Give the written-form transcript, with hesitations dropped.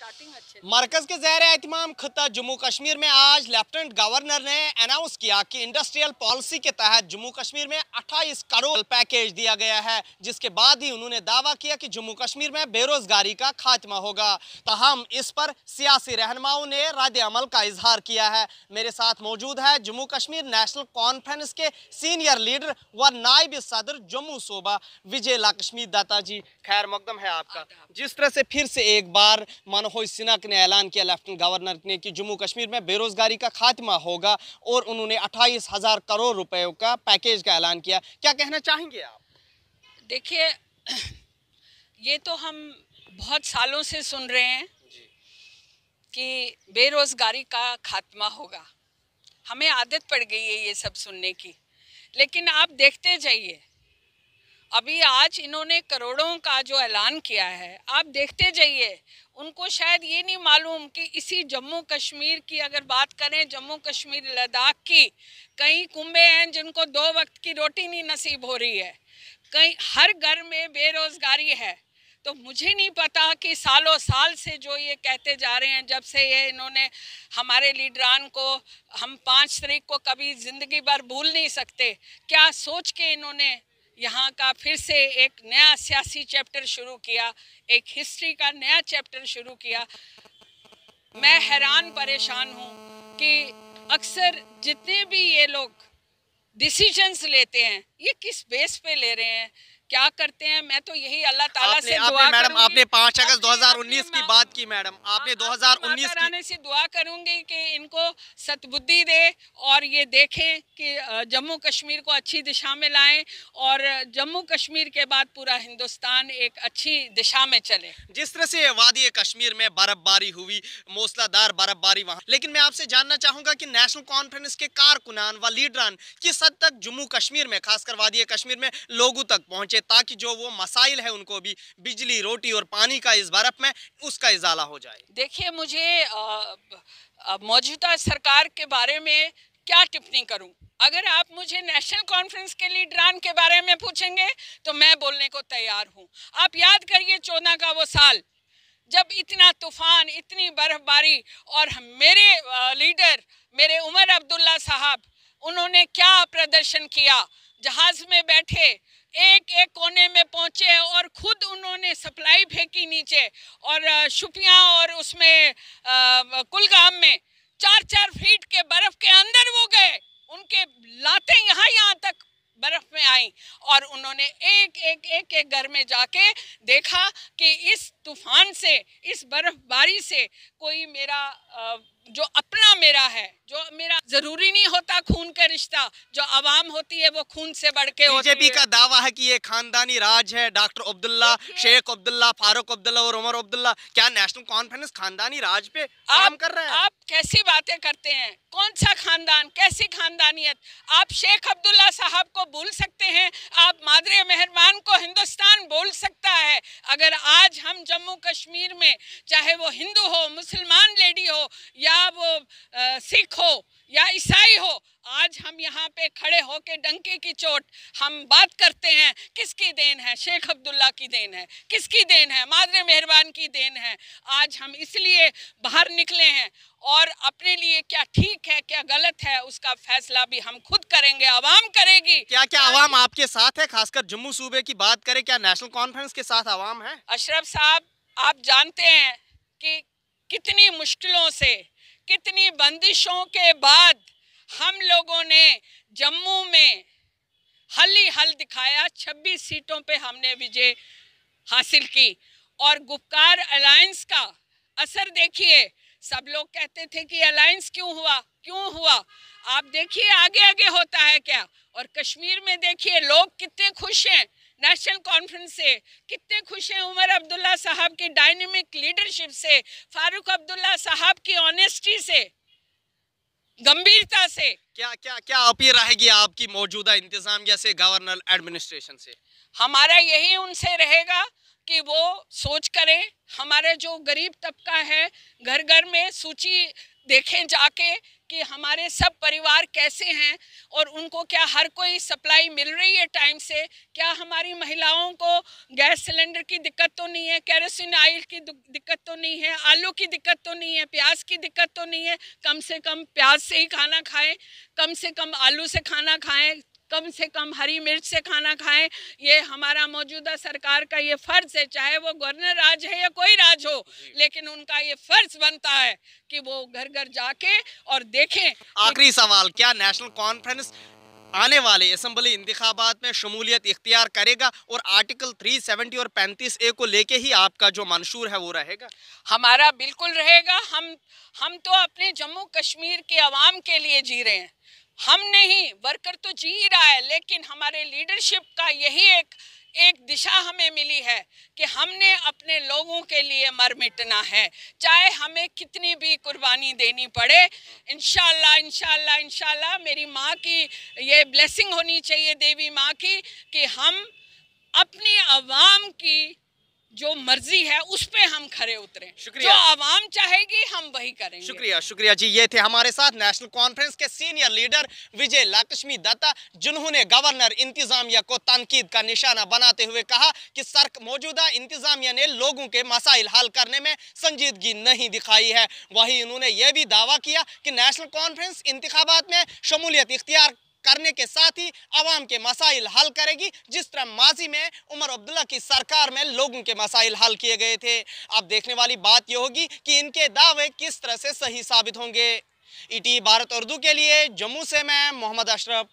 मरकज के ज़ेर एहतमाम खिता जम्मू कश्मीर में आज लेफ्टिनेंट गवर्नर ने अनाउंस किया कि इंडस्ट्रियल पॉलिसी के तहत जम्मू कश्मीर में 28 करोड़ पैकेज दिया गया है, जिसके बाद ही उन्होंने दावा किया कि जम्मू कश्मीर में बेरोजगारी का खात्मा होगा। ताहम इस पर सियासी रहनुमाओं ने रद्द अमल का इजहार किया है। मेरे साथ मौजूद है जम्मू कश्मीर नेशनल कॉन्फ्रेंस के सीनियर लीडर व नायब सदर जम्मू सूबा विजय लक्ष्मी दत्ता जी। खैर मकदम है आपका। जिस तरह से फिर से एक बार मनोज सिन्हा ने ऐलान किया लेफ्टिनेंट गवर्नर ने कि जम्मू कश्मीर में बेरोजगारी का खात्मा होगा और उन्होंने 28,000 करोड़ रुपए का पैकेज का ऐलान किया, क्या कहना चाहेंगे आप? देखिए, ये तो हम बहुत सालों से सुन रहे हैं कि बेरोजगारी का खात्मा होगा। हमें आदत पड़ गई है ये सब सुनने की, लेकिन आप देखते जाइए, अभी आज इन्होंने करोड़ों का जो ऐलान किया है, आप देखते जाइए। उनको शायद ये नहीं मालूम कि इसी जम्मू कश्मीर की अगर बात करें, जम्मू कश्मीर लद्दाख की, कई कुंबे हैं जिनको 2 वक्त की रोटी नहीं नसीब हो रही है, कई हर घर में बेरोजगारी है। तो मुझे नहीं पता कि सालों साल से जो ये कहते जा रहे हैं, जब से ये इन्होंने हमारे लीडरान को हम 5 तारीख को कभी ज़िंदगी भर भूल नहीं सकते, क्या सोच के इन्होंने यहाँ का फिर से एक नया सियासी चैप्टर शुरू किया, एक हिस्ट्री का नया चैप्टर शुरू किया। मैं हैरान परेशान हूँ कि अक्सर जितने भी ये लोग डिसीजंस लेते हैं, ये किस बेस पे ले रहे हैं, क्या करते हैं। मैं तो यही अल्लाह ताला से दुआ मैडम, आपने 5 अगस्त 2019 की बात की मैडम, आपने 2019 की से दुआ करूंगी कि इनको सतबुद्धि दे और ये देखें कि जम्मू कश्मीर को अच्छी दिशा में लाएं और जम्मू कश्मीर के बाद पूरा हिंदुस्तान एक अच्छी दिशा में चले। जिस तरह से वादी कश्मीर में बर्फबारी हुई, मूसलाधार बर्फबारी वहां, लेकिन मैं आपसे जानना चाहूंगा कि नेशनल कॉन्फ्रेंस के कारकुनान व लीडरान किस हद तक जम्मू कश्मीर में, खासकर वादी कश्मीर में लोगों तक पहुंचे ताकि जो वो मसाइल है उनको भी बिजली, रोटी और पानी का इस बर्फ में उसका इजाला हो जाए। देखिए, मुझे मौजूदा सरकार के बारे में क्या टिप्पणी करूं। अगर आप मुझे नेशनल कॉन्फ्रेंस के लीडरान के बारे में पूछेंगे तो मैं बोलने को तैयार हूं। आप याद करिए 14 का वो साल जब इतना तूफान, इतनी बर्फबारी, और मेरे लीडर मेरे उमर अब्दुल्ला साहब, उन्होंने क्या प्रदर्शन किया। जहाज में बैठे, एक एक कोने में पहुंचे और खुद उन्होंने सप्लाई फेंकी नीचे, और शुपियां और उसमें कुलगाम में 4-4 फीट के बर्फ के अंदर वो गए। उनके लातें यहाँ तक बर्फ में आई और उन्होंने एक घर में जाके देखा कि इस तूफान से, इस बर्फबारी से कोई मेरा जो अपना मेरा है, जो मेरा जरूरी नहीं होता खून का रिश्ता, जो आवाम होती है वो खून से बढ़ के होती है। बीजेपी का दावा है कि ये खानदानी राज है। डॉक्टर अब्दुल्ला, शेख अब्दुल्ला, फारूक अब्दुल्ला और उमर अब्दुल्ला, क्या नेशनल कॉन्फ्रेंस खानदानी राज पे काम कर रहे हैं? आप कैसी बातें करते हैं? कौन सा खानदान, कैसी खानदानियत? आप शेख अब्दुल्ला साहब को भूल सकते हैं, आप मादरे मेहरबान को हिंदुस्तान बोल सकता है। अगर आज हम जम्मू कश्मीर में, चाहे वो हिंदू हो, मुसलमान लेडी हो, या वो सिख हो या ईसाई हो, आज हम यहाँ पे खड़े होके डंके की चोट हम बात करते हैं, किसकी देन है? शेख अब्दुल्ला की देन है। किसकी देन है? मादरे मेहरबान की देन है। आज हम इसलिए बाहर निकले हैं और अपने लिए क्या ठीक है, क्या गलत है, उसका फैसला भी हम खुद करेंगे, आवाम करेगी। क्या क्या आवाम आपके साथ है? खासकर जम्मू सूबे की बात करें, क्या नेशनल कॉन्फ्रेंस के साथ आवाम है? अशरफ साहब, आप जानते हैं कि कितनी मुश्किलों से, कितनी बंदिशों के बाद हम लोगों ने जम्मू में हल दिखाया। 26 सीटों पे हमने विजय हासिल की और गुपकार अलायंस का असर देखिए। सब लोग कहते थे कि अलायंस क्यों हुआ। आप देखिए आगे होता है क्या। और कश्मीर में देखिए लोग कितने खुश हैं, नेशनल कॉन्फ्रेंस से कितने खुश हैं, उमर अब्दुल्ला साहब की डायनेमिक लीडरशिप से, फारूक अब्दुल्ला साहब की ऑनेस्टी से, गंभीरता से। क्या अपील रहेगी आपकी मौजूदा इंतजामिया से, गवर्नर एडमिनिस्ट्रेशन से? हमारा यही उनसे रहेगा कि वो सोच करें। हमारे जो गरीब तबका है, घर घर में सूची देखें जाके कि हमारे सब परिवार कैसे हैं और उनको क्या हर कोई सप्लाई मिल रही है टाइम से, क्या हमारी महिलाओं को गैस सिलेंडर की दिक्कत तो नहीं है, केरोसिन ऑयल की दिक्कत तो नहीं है, आलू की दिक्कत तो नहीं है, प्याज की दिक्कत तो नहीं है। कम से कम प्याज से ही खाना खाएं, कम से कम आलू से खाना खाएं, कम से कम हरी मिर्च से खाना खाएं। ये हमारा मौजूदा सरकार का ये फर्ज है, चाहे वो गवर्नर राज है या कोई राज हो, लेकिन उनका ये फर्ज बनता है कि वो घर घर जाके और देखें। आखिरी सवाल, क्या नेशनल कॉन्फ्रेंस आने वाले असेंबली इंतखाबात में शमूलियत इख्तियार करेगा और आर्टिकल 370 और 35A को लेके ही आपका जो मंशूर है वो रहेगा? हमारा बिल्कुल रहेगा। हम तो अपने जम्मू कश्मीर के अवाम के लिए जी रहे हैं, हम नहीं, वर्कर तो जी ही रहा है, लेकिन हमारे लीडरशिप का यही एक दिशा हमें मिली है कि हमने अपने लोगों के लिए मर मिटना है, चाहे हमें कितनी भी कुर्बानी देनी पड़े। इंशाल्लाह इंशाल्लाह इंशाल्लाह मेरी माँ की ये ब्लेसिंग होनी चाहिए, देवी माँ की, कि हम अपनी आवाम की जो मर्जी है उस पे हम खरे उतरे। जो आवाम चाहेगी हम वही करेंगे। शुक्रिया, शुक्रिया जी। ये थे हमारे साथ नेशनल कॉन्फ्रेंस के सीनियर लीडर विजय लक्ष्मी दत्ता, जिन्होंने गवर्नर इंतजामिया को तनकीद का निशाना बनाते हुए कहा कि मौजूदा इंतजामिया ने लोगों के मसाइल हल करने में संजीदगी नहीं दिखाई है। वहीं उन्होंने यह भी दावा किया कि नेशनल कॉन्फ्रेंस इंतखाबात में शमूलियत इख्तियार करने के साथ ही अवाम के मसाइल हल करेगी, जिस तरह माजी में उमर अब्दुल्ला की सरकार में लोगों के मसाइल हल किए गए थे। अब देखने वाली बात यह होगी कि इनके दावे किस तरह से सही साबित होंगे। ईटी भारत उर्दू के लिए जम्मू से मैं मोहम्मद अशरफ।